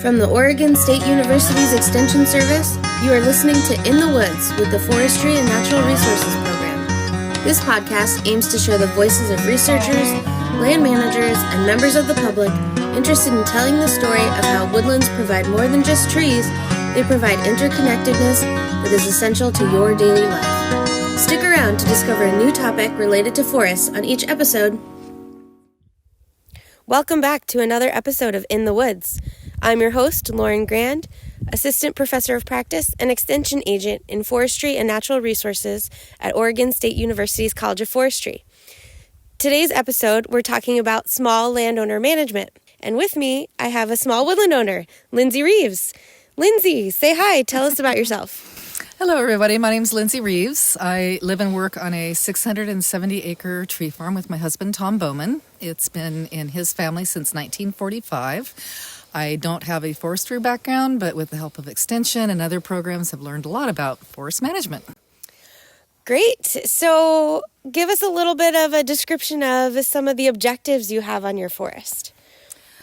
From the Oregon State University's Extension Service, you are listening to In the Woods with the Forestry and Natural Resources Program. This podcast aims to share the voices of researchers, land managers, and members of the public interested in telling the story of how woodlands provide more than just trees. They provide interconnectedness that is essential to your daily life. Stick around to discover a new topic related to forests on each episode. Welcome back to another episode of In the Woods. I'm your host, Lauren Grand, Assistant Professor of Practice and Extension Agent in Forestry and Natural Resources at Oregon State University's College of Forestry. Today's episode, we're talking about small landowner management. And with me, I have a small woodland owner, Lindsay Reeves. Lindsay, say hi. Tell us about yourself. Hello, everybody. My name's Lindsay Reeves. I live and work on a 670-acre tree farm with my husband, Tom Bauman. It's been in his family since 1945. I don't have a forestry background, but with the help of Extension and other programs, have learned a lot about forest management. Great. So give us a little bit of a description of some of the objectives you have on your forest.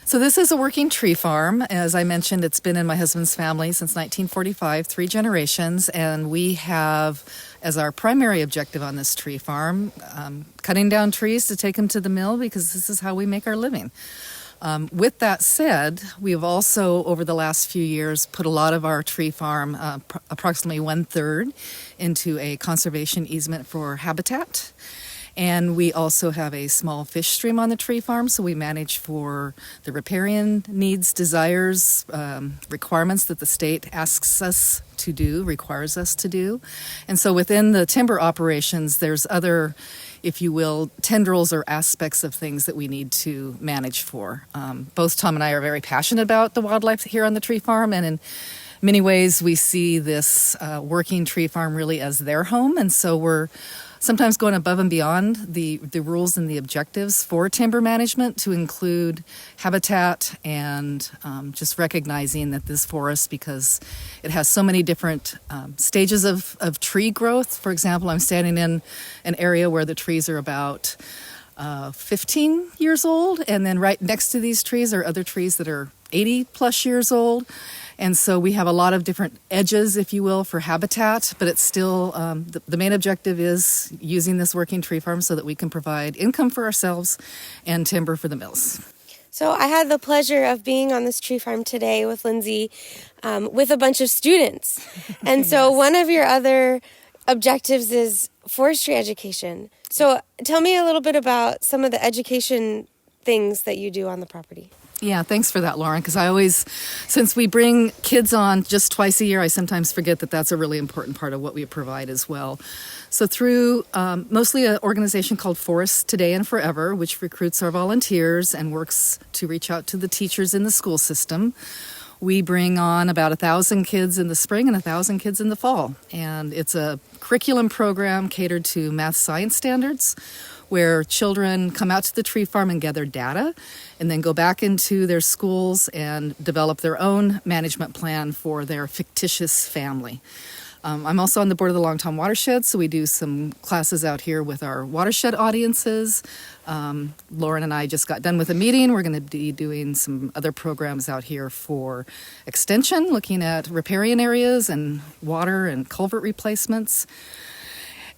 So this is a working tree farm. As I mentioned, it's been in my husband's family since 1945, 3 generations, and we have as our primary objective on this tree farm, cutting down trees to take them to the mill because this is how we make our living. With that said, we have also, over the last few years, put a lot of our tree farm, approximately 1/3, into a conservation easement for habitat. And we also have a small fish stream on the tree farm, so we manage for the riparian needs, desires, requirements that the state asks us to do, requires us to do. And so within the timber operations, there's other, if you will, tendrils or aspects of things that we need to manage for. Both Tom and I are very passionate about the wildlife here on the tree farm, and in many ways we see this working tree farm really as their home, and so we're sometimes going above and beyond the rules and the objectives for timber management to include habitat and just recognizing that this forest, because it has so many different stages of tree growth. For example, I'm standing in an area where the trees are about 15 years old, and then right next to these trees are other trees that are 80 plus years old. And so we have a lot of different edges, if you will, for habitat, but it's still, the main objective is using this working tree farm so that we can provide income for ourselves and timber for the mills. So I had the pleasure of being on this tree farm today with Lindsay, with a bunch of students. And so Yes. One of your other objectives is forestry education. So tell me a little bit about some of the education things that you do on the property. Yeah, thanks for that, Lauren, because I always, since we bring kids on just twice a year, I sometimes forget that that's a really important part of what we provide as well. So through mostly an organization called Forests Today and Forever, which recruits our volunteers and works to reach out to the teachers in the school system, we bring on about 1,000 kids in the spring and 1,000 kids in the fall. And it's a curriculum program catered to math science standards, where children come out to the tree farm and gather data and then go back into their schools and develop their own management plan for their fictitious family. I'm also on the board of the Long Tom Watershed, so we do some classes out here with our watershed audiences. Lauren and I just got done with a meeting. We're going to be doing some other programs out here for Extension, looking at riparian areas and water and culvert replacements.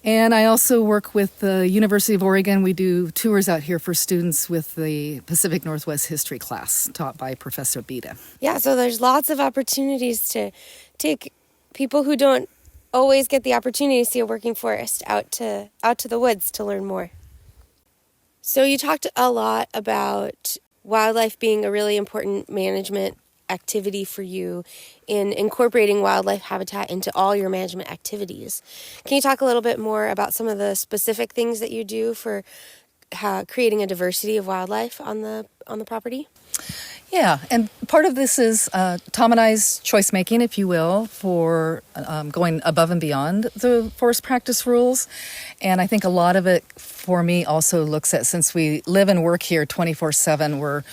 And I also work with the University of Oregon. We do tours out here for students with the Pacific Northwest history class taught by Professor Bida. Yeah, so there's lots of opportunities to take people who don't always get the opportunity to see a working forest out to the woods to learn more. So you talked a lot about wildlife being a really important management activity for you in incorporating wildlife habitat into all your management activities. Can you talk a little bit more about some of the specific things that you do for creating a diversity of wildlife on the property? Yeah, and part of this is Tom and I's choice making, if you will, for going above and beyond the forest practice rules. And I think a lot of it for me also looks at, since we live and work here 24/7, we're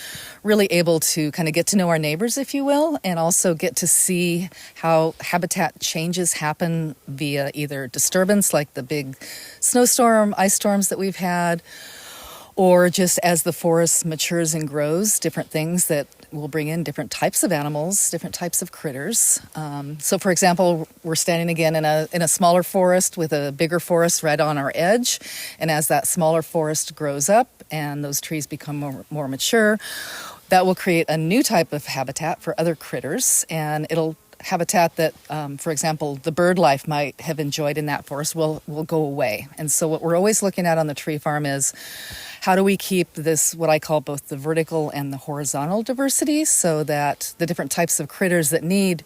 really able to kind of get to know our neighbors, if you will, and also get to see how habitat changes happen via either disturbance, like the big snowstorm, ice storms that we've had, or just as the forest matures and grows, different things that will bring in different types of animals, different types of critters. So, for example, we're standing again in a smaller forest with a bigger forest right on our edge, and as that smaller forest grows up and those trees become more mature, that will create a new type of habitat for other critters, and it'll habitat that, for example, the bird life might have enjoyed in that forest will go away. And so what we're always looking at on the tree farm is how do we keep this, what I call both the vertical and the horizontal diversity, so that the different types of critters that need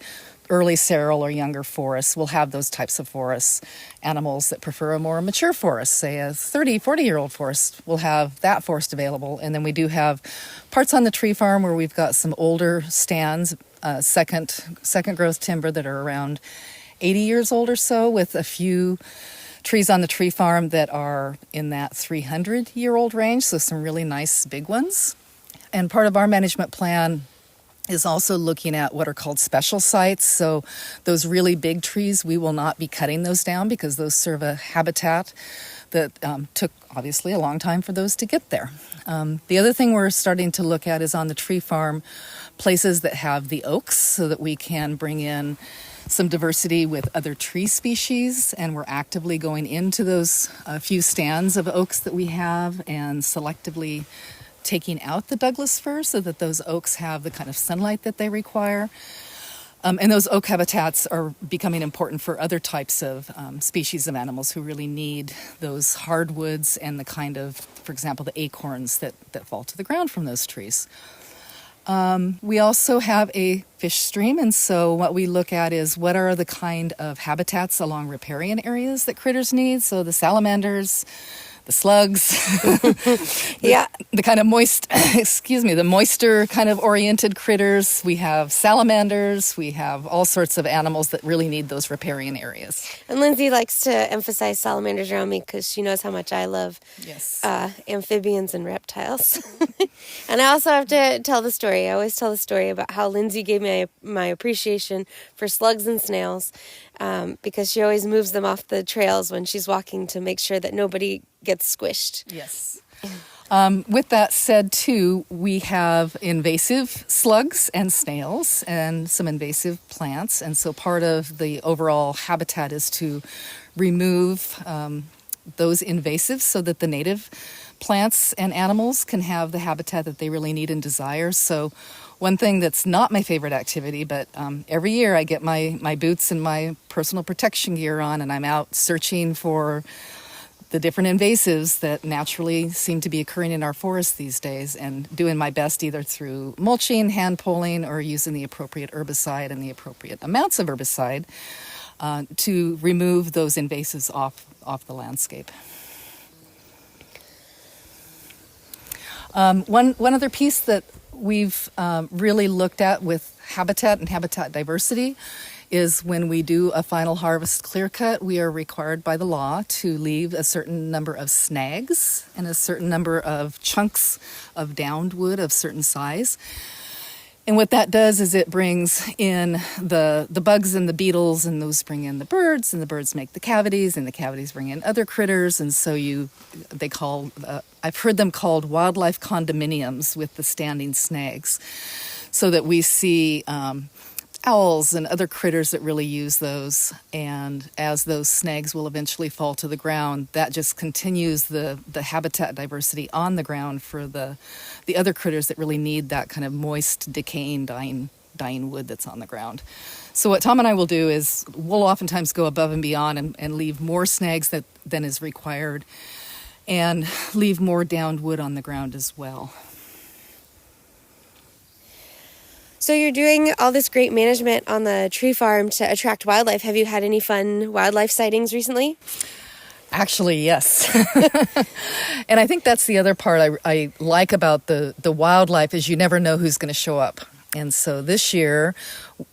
early seral or younger forests will have those types of forests. Animals that prefer a more mature forest, say a 30, 40-year-old forest, will have that forest available. And then we do have parts on the tree farm where we've got some older stands, second growth timber that are around 80 years old or so, with a few trees on the tree farm that are in that 300-year-old range, so some really nice big ones. And part of our management plan is also looking at what are called special sites. So those really big trees, we will not be cutting those down because those serve a habitat that took obviously a long time for those to get there. The other thing we're starting to look at is on the tree farm, places that have the oaks so that we can bring in some diversity with other tree species, and we're actively going into those few stands of oaks that we have and selectively taking out the Douglas fir so that those oaks have the kind of sunlight that they require. And those oak habitats are becoming important for other types of species of animals who really need those hardwoods and the kind of, for example, the acorns that fall to the ground from those trees. We also have a fish stream, and so what we look at is what are the kind of habitats along riparian areas that critters need. So the salamanders, the slugs, the kind of the moister kind of oriented critters. We have salamanders, we have all sorts of animals that really need those riparian areas. And Lindsay likes to emphasize salamanders around me because she knows how much I love amphibians and reptiles. And I also have to tell the story. I always tell the story about how Lindsay gave me my appreciation for slugs and snails because she always moves them off the trails when she's walking to make sure that nobody gets squished. Yes. With that said, too, we have invasive slugs and snails and some invasive plants. And so part of the overall habitat is to remove those invasives so that the native plants and animals can have the habitat that they really need and desire. So one thing that's not my favorite activity, but every year I get my boots and my personal protection gear on, and I'm out searching for the different invasives that naturally seem to be occurring in our forests these days, and doing my best either through mulching, hand pulling, or using the appropriate herbicide and the appropriate amounts of herbicide to remove those invasives off the landscape. One other piece that we've really looked at with habitat and habitat diversity is when we do a final harvest clear cut, we are required by the law to leave a certain number of snags and a certain number of chunks of downed wood of certain size. And what that does is it brings in the bugs and the beetles, and those bring in the birds, and the birds make the cavities, and the cavities bring in other critters. And so I've heard them called wildlife condominiums with the standing snags, so that we see owls and other critters that really use those. And as those snags will eventually fall to the ground, that just continues the habitat diversity on the ground for the other critters that really need that kind of moist, decaying, dying wood that's on the ground. So what Tom and I will do is we'll oftentimes go above and beyond and leave more snags than is required, and leave more downed wood on the ground as well. So you're doing all this great management on the tree farm to attract wildlife. Have you had any fun wildlife sightings recently? Actually, yes. And I think that's the other part I like about the wildlife is you never know who's going to show up. And so this year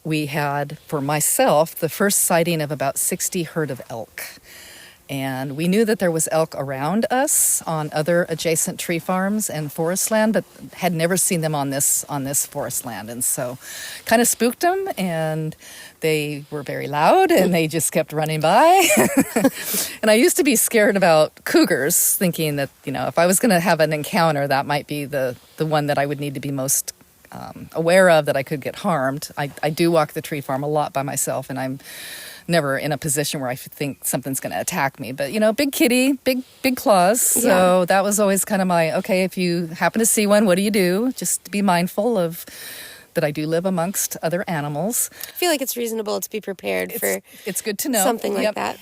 we had, for myself, the first sighting of about 60 herd of elk. And we knew that there was elk around us on other adjacent tree farms and forest land, but had never seen them on this forest land. And so kind of spooked them, and they were very loud, and they just kept running by. And I used to be scared about cougars, thinking that, if I was going to have an encounter, that might be the one that I would need to be most aware of, that I could get harmed. I do walk the tree farm a lot by myself, and I'm never in a position where I think something's going to attack me. But, big kitty, big claws. So that was always kind of my, okay, if you happen to see one, what do you do? Just be mindful of that I do live amongst other animals. I feel like it's reasonable to be prepared for it's good to know. Something like that.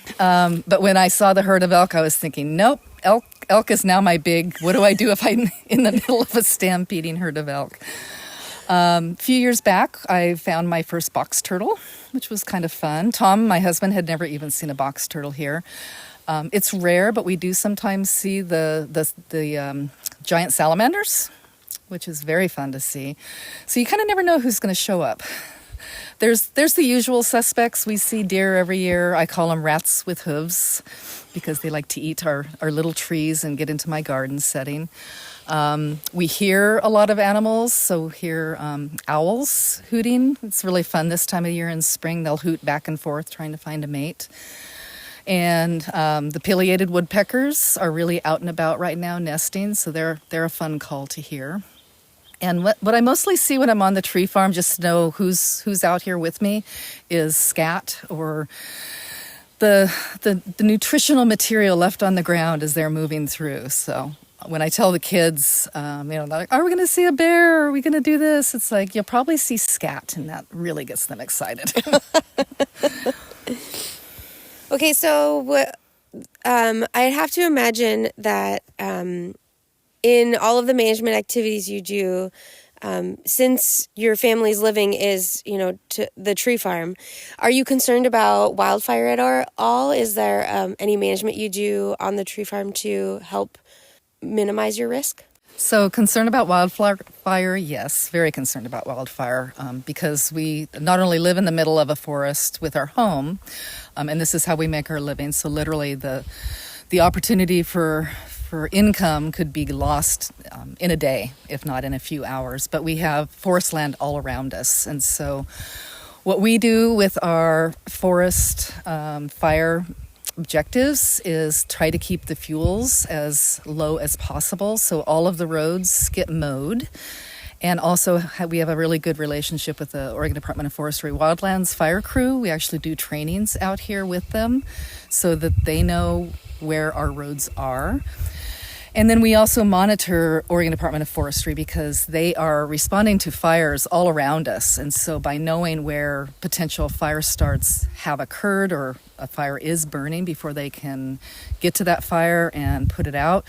But when I saw the herd of elk, I was thinking, nope, elk is now my big, what do I do if I'm in the middle of a stampeding herd of elk? A few years back, I found my first box turtle, which was kind of fun. Tom, my husband, had never even seen a box turtle here. It's rare, but we do sometimes see the giant salamanders, which is very fun to see. So you kind of never know who's going to show up. There's the usual suspects. We see deer every year. I call them rats with hooves because they like to eat our little trees and get into my garden setting. We hear a lot of animals, so we hear owls hooting. It's really fun this time of year in spring. They'll hoot back and forth trying to find a mate. And the pileated woodpeckers are really out and about right now nesting, so they're a fun call to hear. And what I mostly see when I'm on the tree farm, just to know who's out here with me, is scat or the nutritional material left on the ground as they're moving through. So when I tell the kids, they're like, are we going to see a bear? Are we going to do this? It's like, you'll probably see scat, and that really gets them excited. Okay, so I'd have to imagine that in all of the management activities you do, since your family's living is, to the tree farm, are you concerned about wildfire at all? Is there any management you do on the tree farm to help minimize your risk? So concerned about wildfire, yes, very concerned about wildfire, because we not only live in the middle of a forest with our home, and this is how we make our living. So literally the opportunity for income could be lost in a day, if not in a few hours. But we have forest land all around us. And so what we do with our forest fire objectives is try to keep the fuels as low as possible, so all of the roads get mowed. And also we have a really good relationship with the Oregon Department of Forestry Wildlands fire crew. We actually do trainings out here with them so that they know where our roads are. And then we also monitor Oregon Department of Forestry because they are responding to fires all around us. And so by knowing where potential fire starts have occurred or a fire is burning before they can get to that fire and put it out,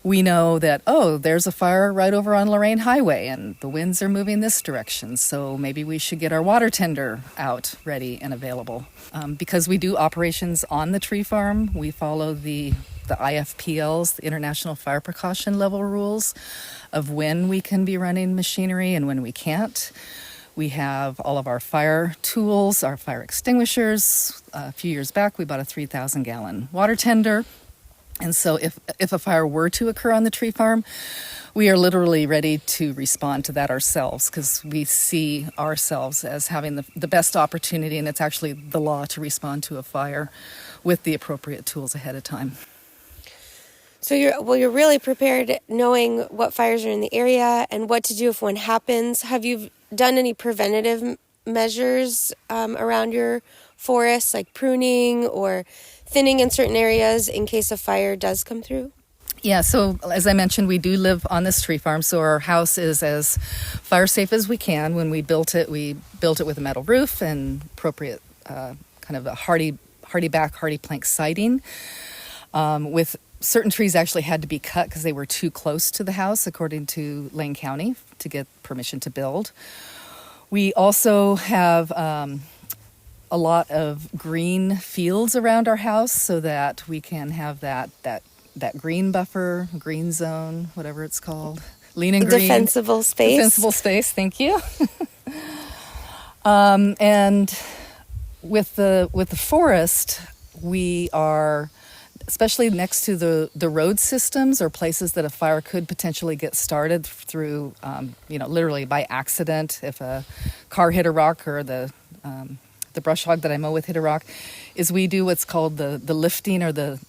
we know that, there's a fire right over on Lorain Highway and the winds are moving this direction. So maybe we should get our water tender out ready and available. Because we do operations on the tree farm, we follow the IFPLs, the International Fire Precaution Level rules of when we can be running machinery and when we can't. We have all of our fire tools, our fire extinguishers. A few years back, we bought a 3,000-gallon water tender. And so if a fire were to occur on the tree farm, we are literally ready to respond to that ourselves because we see ourselves as having the best opportunity, and it's actually the law to respond to a fire with the appropriate tools ahead of time. So you're really prepared, knowing what fires are in the area and what to do if one happens. Have you done any preventative measures around your forests, like pruning or thinning in certain areas in case a fire does come through? Yeah, so as I mentioned, we do live on this tree farm, so our house is as fire safe as we can. When we built it with a metal roof and appropriate kind of a hardy plank siding. With certain trees actually had to be cut because they were too close to the house, according to Lane County, to get permission to build. We also have a lot of green fields around our house so that we can have that green buffer, green zone, whatever it's called. Lean and green. Defensible space. Defensible space, thank you. And with the forest, we are especially next to the road systems or places that a fire could potentially get started through, literally by accident, if a car hit a rock or the brush hog that I mow with hit a rock, is we do what's called the lifting or the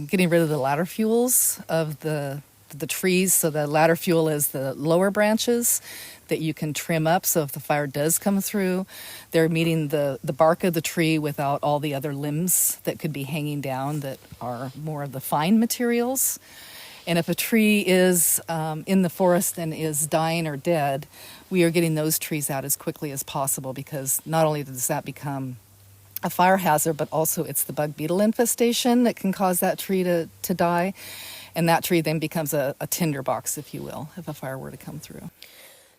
getting rid of the ladder fuels of the trees. So the ladder fuel is the lower branches that you can trim up, so if the fire does come through, they're meeting the bark of the tree without all the other limbs that could be hanging down that are more of the fine materials. And if a tree is in the forest and is dying or dead, we are getting those trees out as quickly as possible, because not only does that become a fire hazard, but also it's the bug beetle infestation that can cause that tree to die. And that tree then becomes a tinderbox, if you will, if a fire were to come through.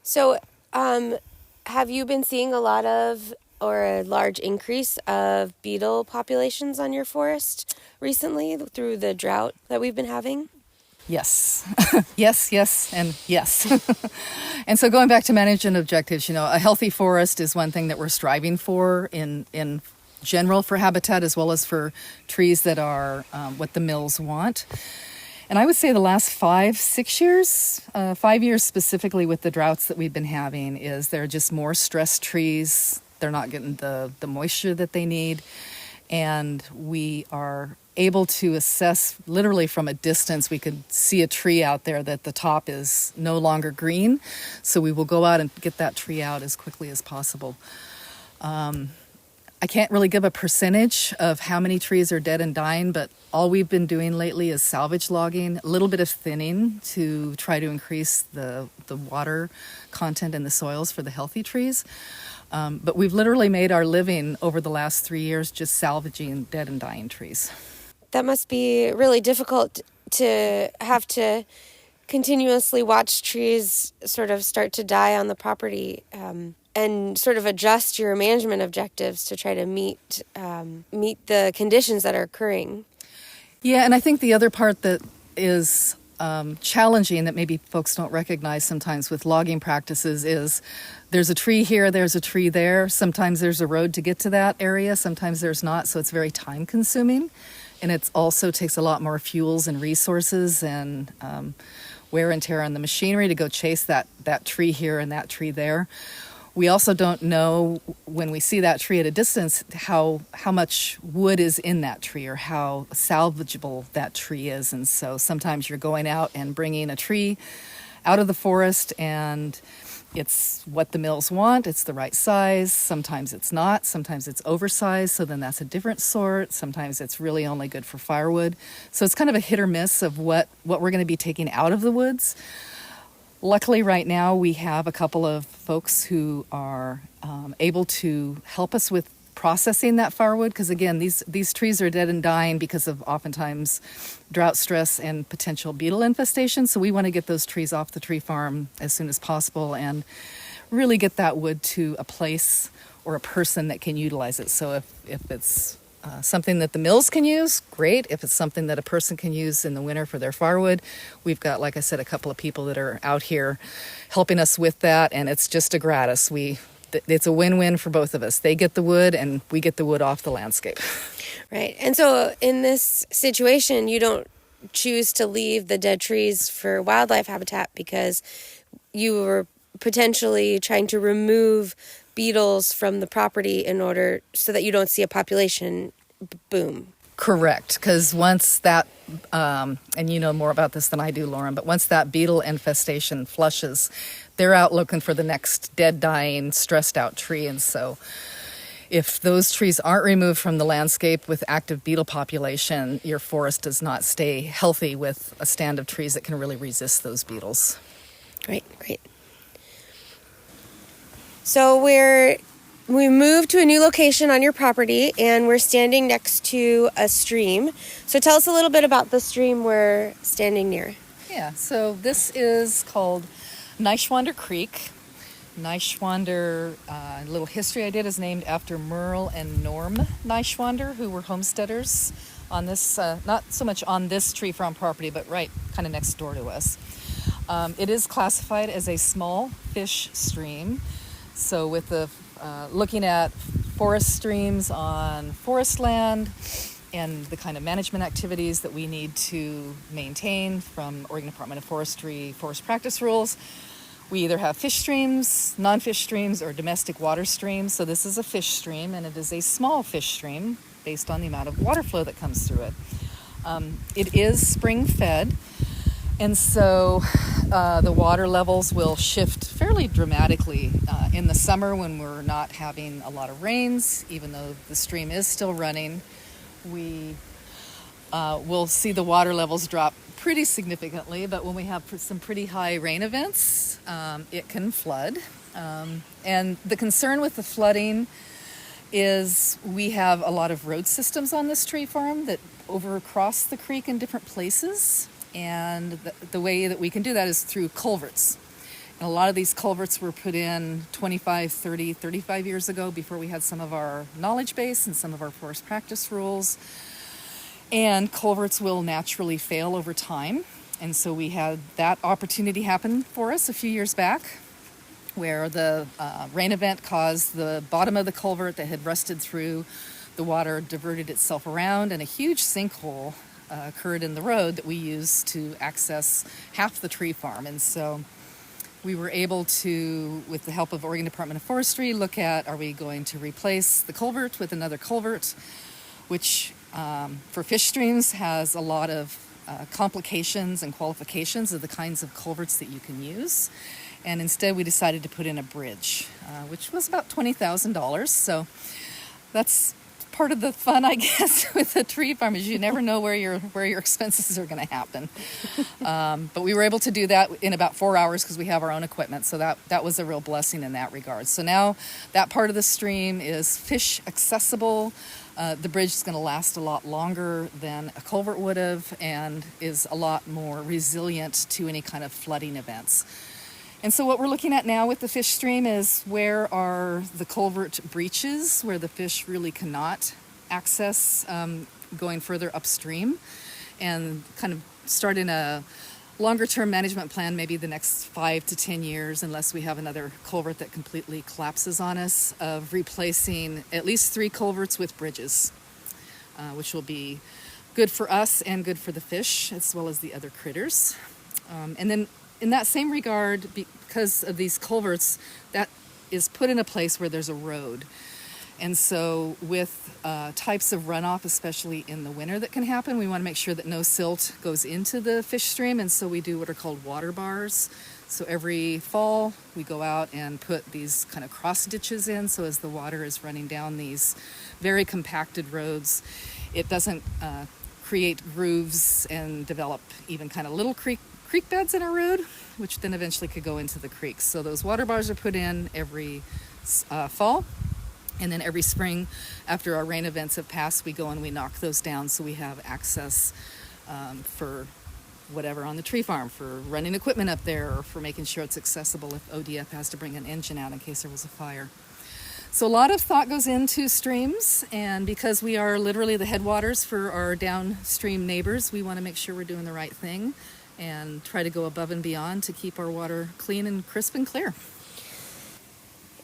So, have you been seeing a lot of or a large increase of beetle populations on your forest recently through the drought that we've been having? Yes. yes, and yes. And so going back to management objectives, a healthy forest is one thing that we're striving for in general for habitat, as well as for trees that are what the mills want. And I would say the last 5-6 years, 5 years specifically with the droughts that we've been having, is there are just more stressed trees. They're not getting the moisture that they need. And we are able to assess literally from a distance. We could see a tree out there that the top is no longer green. So we will go out and get that tree out as quickly as possible. I can't really give a percentage of how many trees are dead and dying, but all we've been doing lately is salvage logging, a little bit of thinning to try to increase the water content in the soils for the healthy trees. But we've literally made our living over the last 3 years just salvaging dead and dying trees. That must be really difficult to have to continuously watch trees sort of start to die on the property. And sort of adjust your management objectives to try to meet the conditions that are occurring. Yeah, and I think the other part that is challenging that maybe folks don't recognize sometimes with logging practices is there's a tree here, there's a tree there. Sometimes there's a road to get to that area, sometimes there's not, so it's very time consuming. And it also takes a lot more fuels and resources and wear and tear on the machinery to go chase that tree here and that tree there. We also don't know, when we see that tree at a distance, how much wood is in that tree or how salvageable that tree is. And so sometimes you're going out and bringing a tree out of the forest and it's what the mills want, it's the right size. Sometimes it's not, sometimes it's oversized, so then that's a different sort. Sometimes it's really only good for firewood. So it's kind of a hit or miss of what we're going to be taking out of the woods. Luckily, right now, we have a couple of folks who are able to help us with processing that firewood, because, again, these trees are dead and dying because of oftentimes drought stress and potential beetle infestation. So we want to get those trees off the tree farm as soon as possible and really get that wood to a place or a person that can utilize it. So if it's something that the mills can use, great. If it's something that a person can use in the winter for their firewood, we've got, like I said, a couple of people that are out here helping us with that, and it's just a gratis. It's a win-win for both of us. They get the wood, and we get the wood off the landscape. Right. And so in this situation, you don't choose to leave the dead trees for wildlife habitat because you were potentially trying to remove beetles from the property in order so that you don't see a population boom. Correct, because once that, and you know more about this than I do, Lauren, but once that beetle infestation flushes, they're out looking for the next dead, dying, stressed out tree. And so if those trees aren't removed from the landscape with active beetle population, your forest does not stay healthy with a stand of trees that can really resist those beetles. Great. So we moved to a new location on your property, and we're standing next to a stream. So tell us a little bit about the stream we're standing near. Yeah, so this is called Neischwander Creek. Neischwander, a little history I did, is named after Merle and Norm Neischwander, who were homesteaders on this, not so much on this tree farm property, but right kind of next door to us. It is classified as a small fish stream. So with the looking at forest streams on forest land and the kind of management activities that we need to maintain from Oregon Department of Forestry forest practice rules. We either have fish streams, non-fish streams, or domestic water streams. So this is a fish stream, and it is a small fish stream based on the amount of water flow that comes through it. It is spring fed, and so the water levels will shift fairly dramatically in the summer when we're not having a lot of rains. Even though the stream is still running, we will see the water levels drop pretty significantly. But when we have some pretty high rain events, it can flood. And the concern with the flooding is we have a lot of road systems on this tree farm that overcross the creek in different places. And the way that we can do that is through culverts. And a lot of these culverts were put in 25, 30, 35 years ago before we had some of our knowledge base and some of our forest practice rules. And culverts will naturally fail over time. And so we had that opportunity happen for us a few years back, where the rain event caused the bottom of the culvert that had rusted through. The water diverted itself around, and a huge sinkhole occurred in the road that we used to access half the tree farm. And so we were able to, with the help of Oregon Department of Forestry, look at, are we going to replace the culvert with another culvert, which for fish streams has a lot of complications and qualifications of the kinds of culverts that you can use. And instead we decided to put in a bridge, which was about $20,000. So that's part of the fun, I guess, with a tree farm, is you never know where your expenses are going to happen. But we were able to do that in about 4 hours because we have our own equipment. So that was a real blessing in that regard. So now that part of the stream is fish accessible. The bridge is going to last a lot longer than a culvert would have, and is a lot more resilient to any kind of flooding events. And so what we're looking at now with the fish stream is where are the culvert breaches, where the fish really cannot access going further upstream, and kind of starting a longer-term management plan, maybe the next 5 to 10 years, unless we have another culvert that completely collapses on us, of replacing at least 3 culverts with bridges, which will be good for us and good for the fish, as well as the other critters. And then in that same regard, because of these culverts, that is put in a place where there's a road. And so with types of runoff, especially in the winter that can happen, we want to make sure that no silt goes into the fish stream. And so we do what are called water bars. So every fall we go out and put these kind of cross ditches in. So as the water is running down these very compacted roads, it doesn't create grooves and develop even kind of little creek beds in our road, which then eventually could go into the creeks. So those water bars are put in every fall. And then every spring, after our rain events have passed, we go and we knock those down so we have access for whatever on the tree farm, for running equipment up there, or for making sure it's accessible if ODF has to bring an engine out in case there was a fire. So a lot of thought goes into streams, and because we are literally the headwaters for our downstream neighbors, we want to make sure we're doing the right thing and try to go above and beyond to keep our water clean and crisp and clear.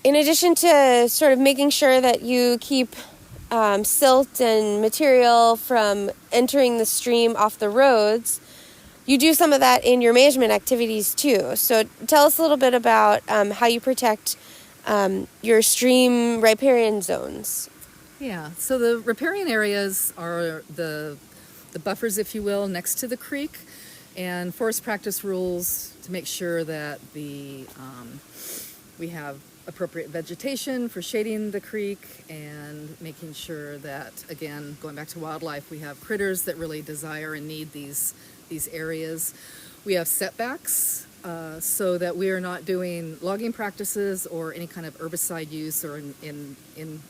In addition to sort of making sure that you keep silt and material from entering the stream off the roads, you do some of that in your management activities too. So tell us a little bit about how you protect your stream riparian zones. Yeah, so the riparian areas are the buffers, if you will, next to the creek, and forest practice rules to make sure that we have appropriate vegetation for shading the creek, and making sure that, again, going back to wildlife, we have critters that really desire and need these areas. We have setbacks so that we are not doing logging practices or any kind of herbicide use or in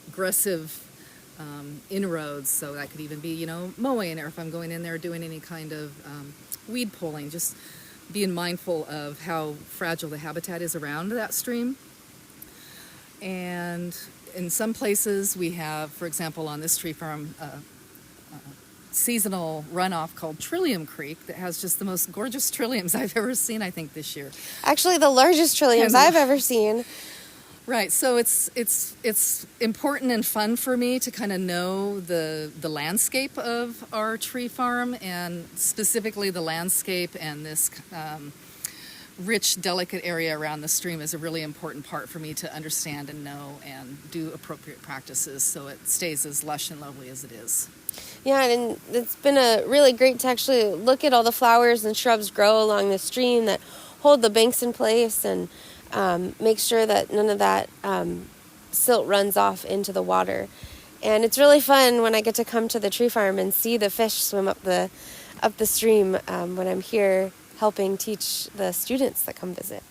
aggressive inroads. So that could even be, mowing, or if I'm going in there doing any kind of weed pulling, just being mindful of how fragile the habitat is around that stream. And in some places we have, for example, on this tree farm, seasonal runoff called Trillium Creek that has just the most gorgeous trilliums I've ever seen, I think, this year. Actually, the largest trilliums I've ever seen. Right. So it's important and fun for me to kind of know the landscape of our tree farm, and specifically the landscape and this rich, delicate area around the stream is a really important part for me to understand and know and do appropriate practices so it stays as lush and lovely as it is. Yeah, and it's been really great to actually look at all the flowers and shrubs grow along the stream that hold the banks in place and make sure that none of that silt runs off into the water. And it's really fun when I get to come to the tree farm and see the fish swim up the stream when I'm here helping teach the students that come visit.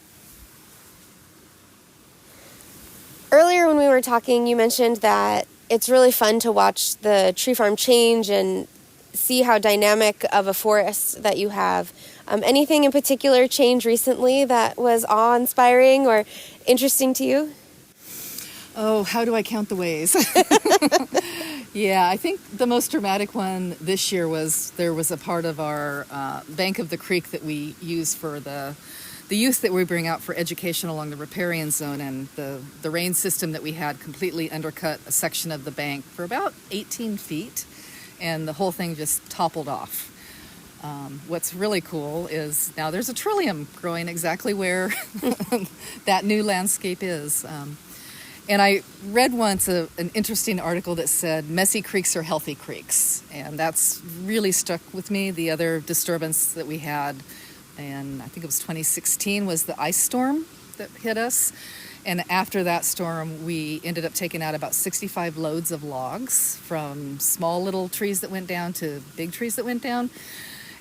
Earlier when we were talking, you mentioned that it's really fun to watch the tree farm change and see how dynamic of a forest that you have. Anything in particular change recently that was awe-inspiring or interesting to you? Oh, how do I count the ways? Yeah, I think the most dramatic one this year was there was a part of our bank of the creek that we use for the youth that we bring out for education along the Riparian zone, and the rain system that we had completely undercut a section of the bank for about 18 feet, and the whole thing just toppled off. What's really cool is now there's a trillium growing exactly where that new landscape is. And I read once an interesting article that said messy creeks are healthy creeks, and that's really stuck with me. The other disturbance that we had, and I think it was 2016, was the ice storm that hit us. And after that storm, we ended up taking out about 65 loads of logs, from small little trees that went down to big trees that went down.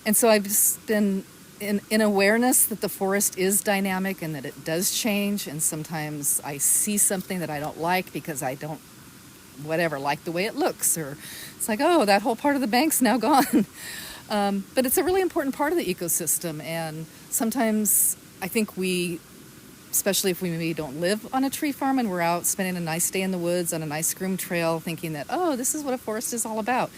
And so I've just been in awareness that the forest is dynamic and that it does change. And sometimes I see something that I don't like because I don't, like the way it looks. Or it's like, oh, that whole part of the bank's now gone. But it's a really important part of the ecosystem. And sometimes I think we, especially if we maybe don't live on a tree farm and we're out spending a nice day in the woods on a nice groomed trail, thinking that, oh, this is what a forest is all about.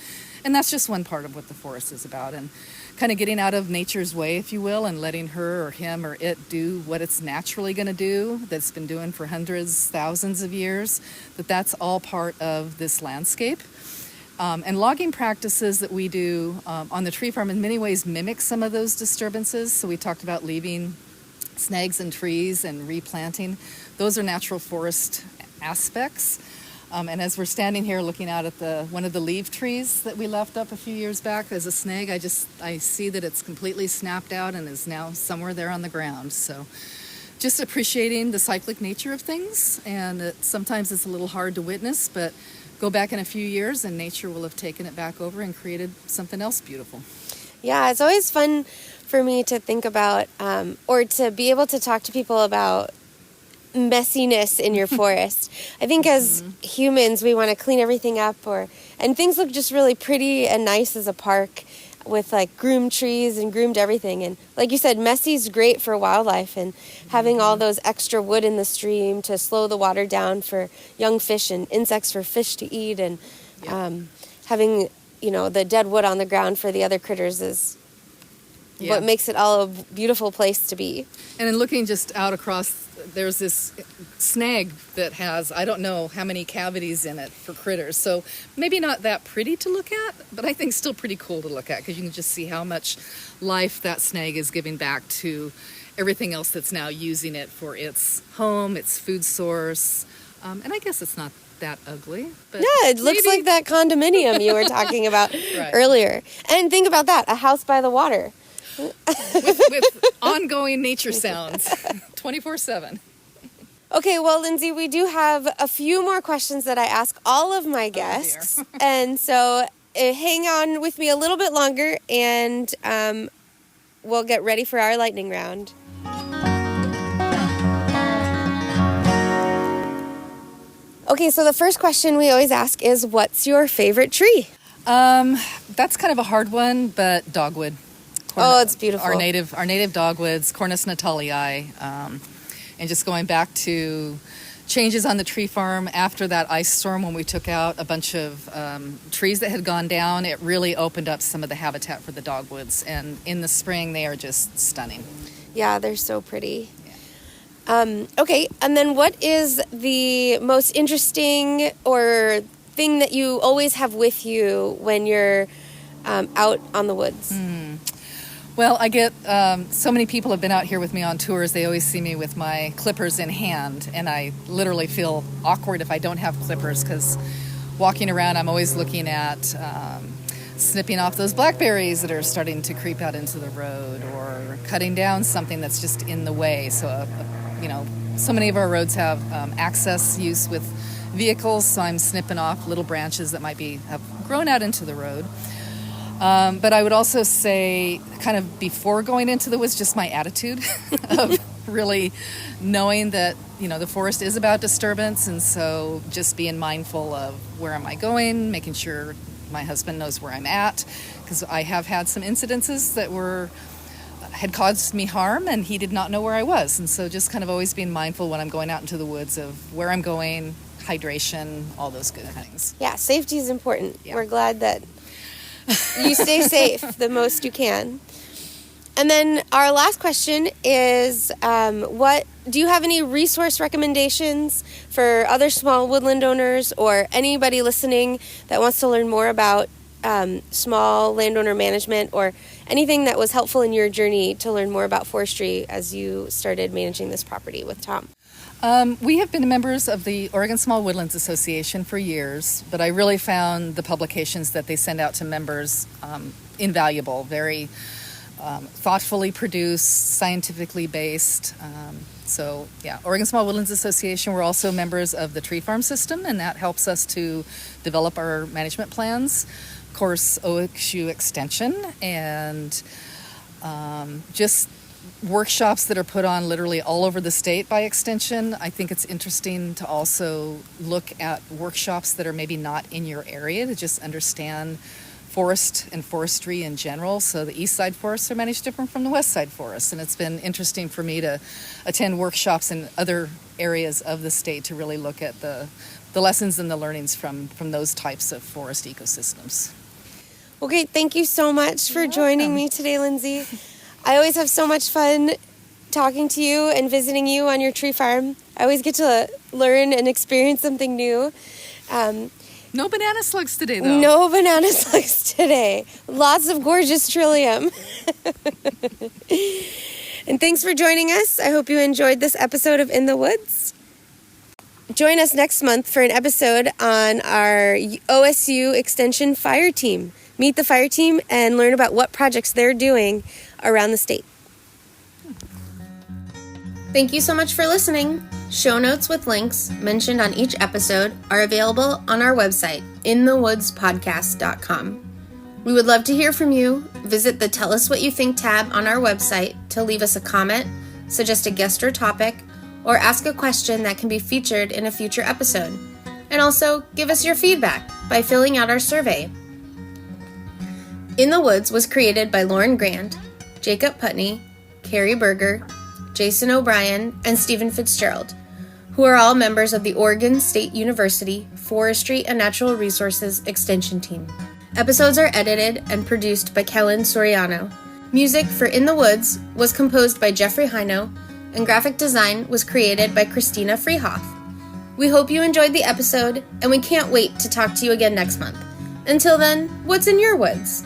And that's just one part of what the forest is about. And kind of getting out of nature's way, if you will, and letting her or him or it do what it's naturally going to do, that's been doing for hundreds, thousands of years, that's all part of this landscape. And logging practices that we do on the tree farm in many ways mimic some of those disturbances. So we talked about leaving snags in trees and replanting. Those are natural forest aspects. And as we're standing here looking out at one of the leaf trees that we left up a few years back as a snag, I see that it's completely snapped out and is now somewhere there on the ground. So just appreciating the cyclic nature of things, and that sometimes it's a little hard to witness, but go back in a few years and nature will have taken it back over and created something else beautiful. Yeah, it's always fun for me to think about or to be able to talk to people about messiness in your forest. I think as humans, we want to clean everything up, and things look just really pretty and nice as a park with like groomed trees and groomed everything. And like you said, messy's great for wildlife, and having all those extra wood in the stream to slow the water down for young fish and insects for fish to eat, and having the dead wood on the ground for the other critters is what makes it all a beautiful place to be. And in looking just out across, there's this snag that has, I don't know how many cavities in it for critters. So maybe not that pretty to look at, but I think still pretty cool to look at, because you can just see how much life that snag is giving back to everything else that's now using it for its home, its food source. And I guess it's not that ugly. But it looks like that condominium you were talking about earlier. And think about that, a house by the water. with ongoing nature sounds 24/7. Okay, well, Lindsay, we do have a few more questions that I ask all of my guests. And so hang on with me a little bit longer, and we'll get ready for our lightning round. Okay, so the first question we always ask is, what's your favorite tree? That's kind of a hard one, but dogwood. It's beautiful. Our native dogwoods, Cornus natalii, and just going back to changes on the tree farm after that ice storm when we took out a bunch of trees that had gone down, it really opened up some of the habitat for the dogwoods, and in the spring they are just stunning. Yeah, they're so pretty. Okay, and then what is the most interesting or thing that you always have with you when you're out on the woods? Well, I get so many people have been out here with me on tours. They always see me with my clippers in hand, and I literally feel awkward if I don't have clippers, because walking around, I'm always looking at snipping off those blackberries that are starting to creep out into the road, or cutting down something that's just in the way. So, so many of our roads have access use with vehicles, so I'm snipping off little branches that might have grown out into the road. But I would also say, kind of before going into the woods, just my attitude of really knowing that, the forest is about disturbance, and so just being mindful of where am I going, making sure my husband knows where I'm at, because I have had some incidences that had caused me harm, and he did not know where I was. And so just kind of always being mindful when I'm going out into the woods of where I'm going, hydration, all those good things. Yeah, safety is important. Yeah. We're glad that you stay safe the most you can. And then our last question is, do you have any resource recommendations for other small woodland owners or anybody listening that wants to learn more about small landowner management, or anything that was helpful in your journey to learn more about forestry as you started managing this property with Tom? We have been members of the Oregon Small Woodlands Association for years, but I really found the publications that they send out to members invaluable, very thoughtfully produced, scientifically based. Oregon Small Woodlands Association. We're also members of the Tree Farm system, and that helps us to develop our management plans. Of course, OXU Extension, and just workshops that are put on literally all over the state by Extension. I think it's interesting to also look at workshops that are maybe not in your area, to just understand forest and forestry in general. So the east side forests are managed different from the west side forests, and it's been interesting for me to attend workshops in other areas of the state to really look at the lessons and the learnings from those types of forest ecosystems. Well, great. Thank you so much for joining me today, Lindsay. I always have so much fun talking to you and visiting you on your tree farm. I always get to learn and experience something new. No banana slugs today, though. No banana slugs today. Lots of gorgeous trillium. And thanks for joining us. I hope you enjoyed this episode of In the Woods. Join us next month for an episode on our OSU Extension Fire Team. Meet the fire team and learn about what projects they're doing around the state. Thank you so much for listening. Show notes with links mentioned on each episode are available on our website, inthewoodspodcast.com. We would love to hear from you. Visit the Tell Us What You Think tab on our website to leave us a comment, suggest a guest or topic, or ask a question that can be featured in a future episode. And also, give us your feedback by filling out our survey. In the Woods was created by Lauren Grand, Jacob Putney, Carrie Berger, Jason O'Brien, and Stephen Fitzgerald, who are all members of the Oregon State University Forestry and Natural Resources Extension Team. Episodes are edited and produced by Kellen Soriano. Music for In the Woods was composed by Jeffrey Hino, and graphic design was created by Christina Freehoff. We hope you enjoyed the episode, and we can't wait to talk to you again next month. Until then, what's in your woods?